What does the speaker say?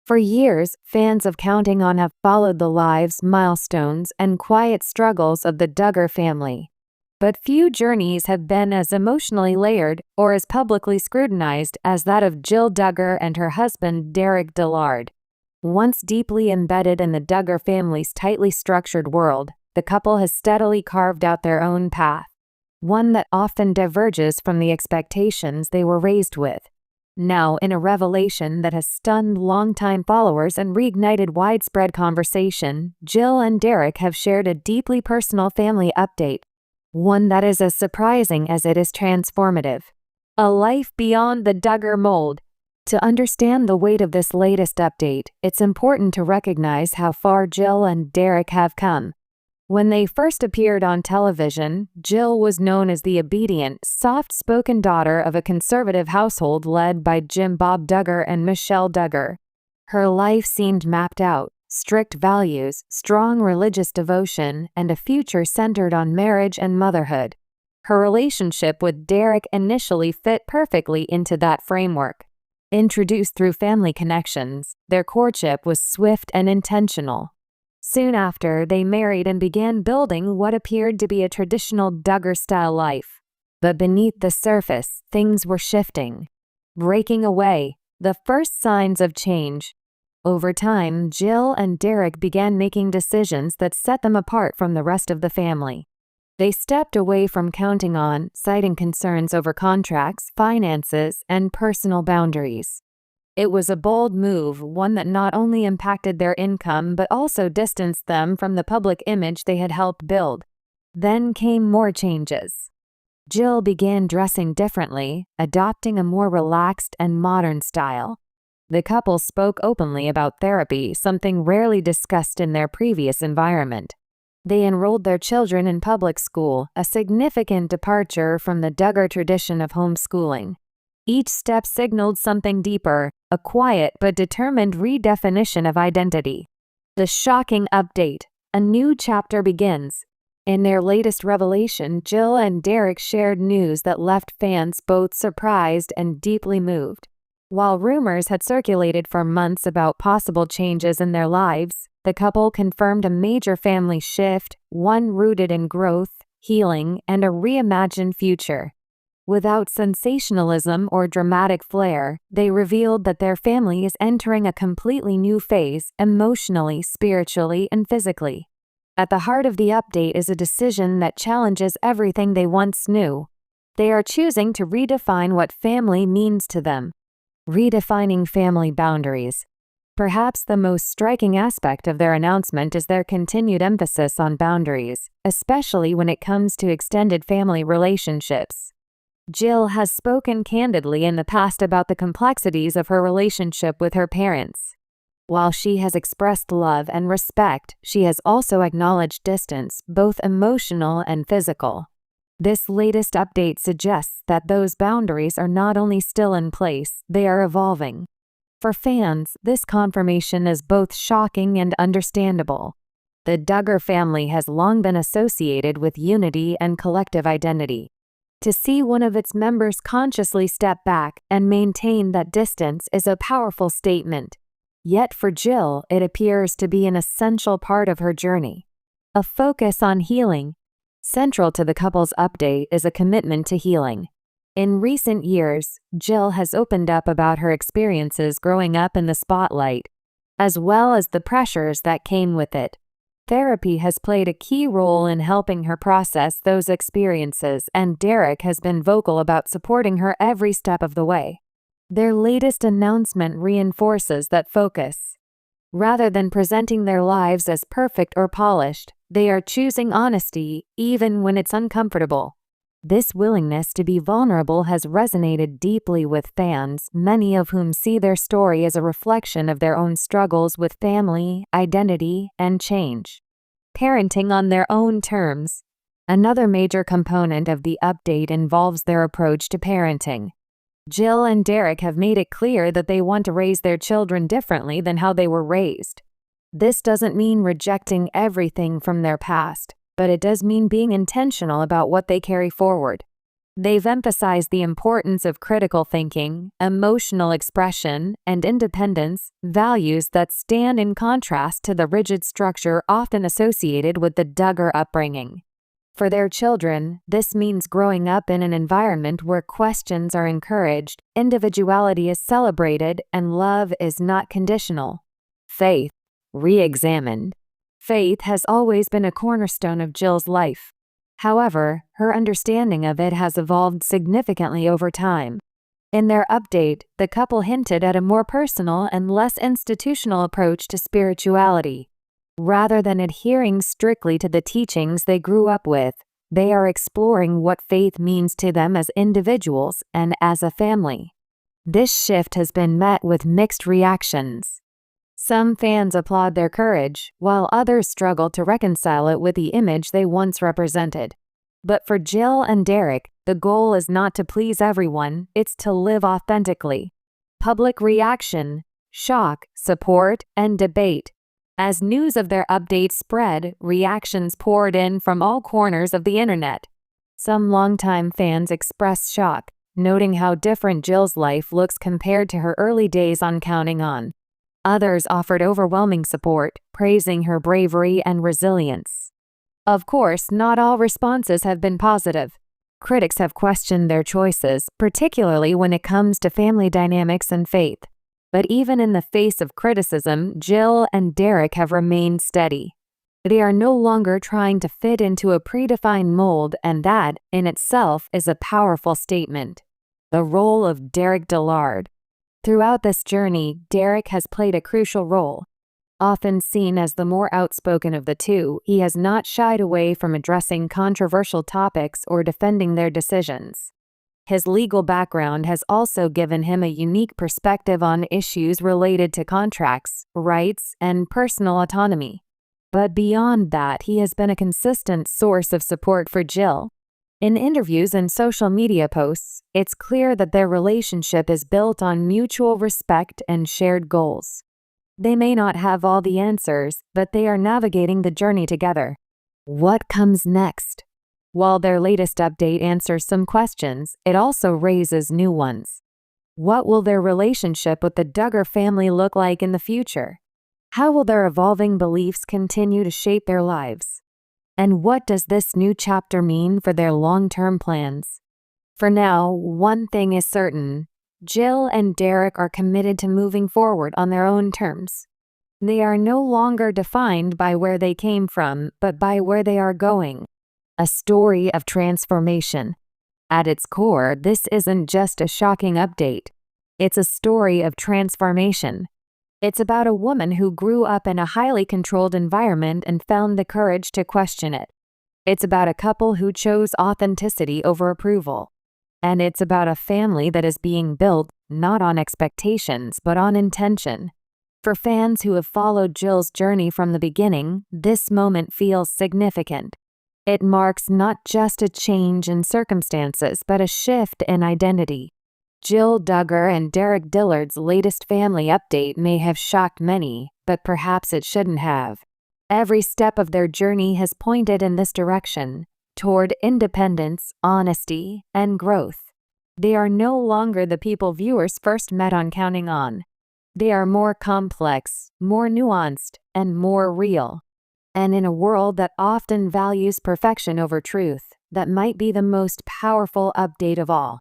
For years, fans of Counting On have followed the lives, milestones, and quiet struggles of the Duggar family. But few journeys have been as emotionally layered or as publicly scrutinized as that of Jill Duggar and her husband Derick Dillard. Once deeply embedded in the Duggar family's tightly structured world, the couple has steadily carved out their own path, one that often diverges from the expectations they were raised with. Now, in a revelation that has stunned longtime followers and reignited widespread conversation, Jill and Derick have shared a deeply personal family update, one that is as surprising as it is transformative. A life beyond the Duggar mold. To understand the weight of this latest update, it's important to recognize how far Jill and Derick have come. When they first appeared on television, Jill was known as the obedient, soft-spoken daughter of a conservative household led by Jim Bob Duggar and Michelle Duggar. Her life seemed mapped out: strict values, strong religious devotion, and a future centered on marriage and motherhood. Her relationship with Derick initially fit perfectly into that framework. Introduced through family connections, their courtship was swift and intentional. Soon after, they married and began building what appeared to be a traditional Duggar-style life. But beneath the surface, things were shifting, breaking away, the first signs of change. Over time, Jill and Derick began making decisions that set them apart from the rest of the family. They stepped away from Counting On, citing concerns over contracts, finances, and personal boundaries. It was a bold move, one that not only impacted their income but also distanced them from the public image they had helped build. Then came more changes. Jill began dressing differently, adopting a more relaxed and modern style. The couple spoke openly about therapy, something rarely discussed in their previous environment. They enrolled their children in public school, a significant departure from the Duggar tradition of homeschooling. Each step signaled something deeper, a quiet but determined redefinition of identity. The shocking update: a new chapter begins. In their latest revelation, Jill and Derick shared news that left fans both surprised and deeply moved. While rumors had circulated for months about possible changes in their lives, the couple confirmed a major family shift, one rooted in growth, healing, and a reimagined future. Without sensationalism or dramatic flair, they revealed that their family is entering a completely new phase, emotionally, spiritually, and physically. At the heart of the update is a decision that challenges everything they once knew. They are choosing to redefine what family means to them. Redefining family boundaries. Perhaps the most striking aspect of their announcement is their continued emphasis on boundaries, especially when it comes to extended family relationships. Jill has spoken candidly in the past about the complexities of her relationship with her parents. While she has expressed love and respect, she has also acknowledged distance, both emotional and physical. This latest update suggests that those boundaries are not only still in place, they are evolving. For fans, this confirmation is both shocking and understandable. The Duggar family has long been associated with unity and collective identity. To see one of its members consciously step back and maintain that distance is a powerful statement. Yet for Jill, it appears to be an essential part of her journey. A focus on healing. Central to the couple's update is a commitment to healing. In recent years, Jill has opened up about her experiences growing up in the spotlight, as well as the pressures that came with it. Therapy has played a key role in helping her process those experiences, and Derick has been vocal about supporting her every step of the way. Their latest announcement reinforces that focus. Rather than presenting their lives as perfect or polished, they are choosing honesty, even when it's uncomfortable. This willingness to be vulnerable has resonated deeply with fans, many of whom see their story as a reflection of their own struggles with family, identity, and change. Parenting on their own terms. Another major component of the update involves their approach to parenting. Jill and Derick have made it clear that they want to raise their children differently than how they were raised. This doesn't mean rejecting everything from their past, but it does mean being intentional about what they carry forward. They've emphasized the importance of critical thinking, emotional expression, and independence, values that stand in contrast to the rigid structure often associated with the Duggar upbringing. For their children, this means growing up in an environment where questions are encouraged, individuality is celebrated, and love is not conditional. Faith. Re-examined. Faith has always been a cornerstone of Jill's life. However, her understanding of it has evolved significantly over time. In their update, the couple hinted at a more personal and less institutional approach to spirituality. Rather than adhering strictly to the teachings they grew up with, they are exploring what faith means to them as individuals and as a family. This shift has been met with mixed reactions. Some fans applaud their courage, while others struggle to reconcile it with the image they once represented. But for Jill and Derick, the goal is not to please everyone, it's to live authentically. Public reaction, shock, support, and debate. As news of their update spread, reactions poured in from all corners of the internet. Some longtime fans expressed shock, noting how different Jill's life looks compared to her early days on Counting On. Others offered overwhelming support, praising her bravery and resilience. Of course, not all responses have been positive. Critics have questioned their choices, particularly when it comes to family dynamics and faith. But even in the face of criticism, Jill and Derick have remained steady. They are no longer trying to fit into a predefined mold, and that, in itself, is a powerful statement. The role of Derick Dillard. Throughout this journey, Derick has played a crucial role. Often seen as the more outspoken of the two, he has not shied away from addressing controversial topics or defending their decisions. His legal background has also given him a unique perspective on issues related to contracts, rights, and personal autonomy. But beyond that, he has been a consistent source of support for Jill. In interviews and social media posts, it's clear that their relationship is built on mutual respect and shared goals. They may not have all the answers, but they are navigating the journey together. What comes next? While their latest update answers some questions, it also raises new ones. What will their relationship with the Duggar family look like in the future? How will their evolving beliefs continue to shape their lives? And what does this new chapter mean for their long-term plans? For now, one thing is certain. Jill and Derick are committed to moving forward on their own terms. They are no longer defined by where they came from, but by where they are going. A story of transformation. At its core, this isn't just a shocking update. It's a story of transformation. It's about a woman who grew up in a highly controlled environment and found the courage to question it. It's about a couple who chose authenticity over approval. And it's about a family that is being built, not on expectations, but on intention. For fans who have followed Jill's journey from the beginning, this moment feels significant. It marks not just a change in circumstances, but a shift in identity. Jill Duggar and Derick Dillard's latest family update may have shocked many, but perhaps it shouldn't have. Every step of their journey has pointed in this direction, toward independence, honesty, and growth. They are no longer the people viewers first met on Counting On. They are more complex, more nuanced, and more real. And in a world that often values perfection over truth, that might be the most powerful update of all.